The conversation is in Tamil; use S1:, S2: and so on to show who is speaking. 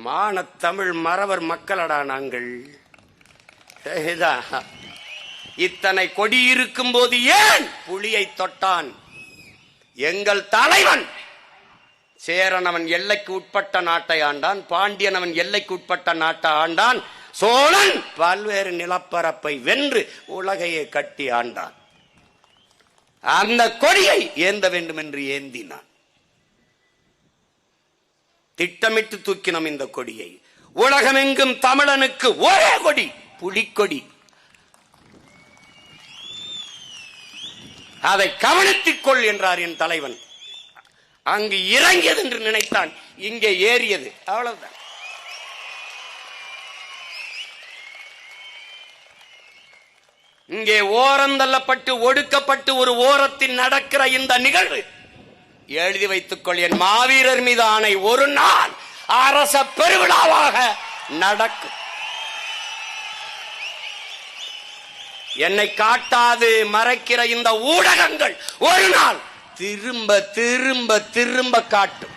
S1: மானத்தமிழ் மறவர் மக்களடா நாங்கள். இத்தனை கொடி இருக்கும் போது ஏன் புலியை தொட்டான்? எங்கள் தலைவன் சேரன் அவன் எல்லைக்கு உட்பட்ட நாட்டை ஆண்டான், பாண்டியன் அவன் எல்லைக்கு உட்பட்ட நாட்டை ஆண்டான், சோழன் பல்வேறு நிலப்பரப்பை வென்று உலகையை கட்டி ஆண்டான். அந்த கொடியை ஏந்த வேண்டும் என்று ஏந்தினான். திட்டமிட்டு தூக்கினோம் இந்த கொடியை. உலகமெங்கும் தமிழனுக்கு ஒரே கொடி, புலிக்கொடி. அதை கவனித்துக் கொள் என்றார் என் தலைவன். அங்கு இறங்கியது என்று நினைத்தான், இங்கே ஏறியது. அவ்வளவுதான். இங்கே ஓரந்தள்ளப்பட்டு ஒடுக்கப்பட்டு ஒரு ஓரத்தில் நடக்கிற இந்த நிகழ்வு எழுதி வைத்துக் கொள். என் மாவீரர் மீது ஆணை, ஒரு நாள் அரச பெருவிழாவாக நடக்கும். என்னை காட்டாது மறைக்கிற இந்த ஊடகங்கள் ஒரு நாள் திரும்ப திரும்ப திரும்ப காட்டும்.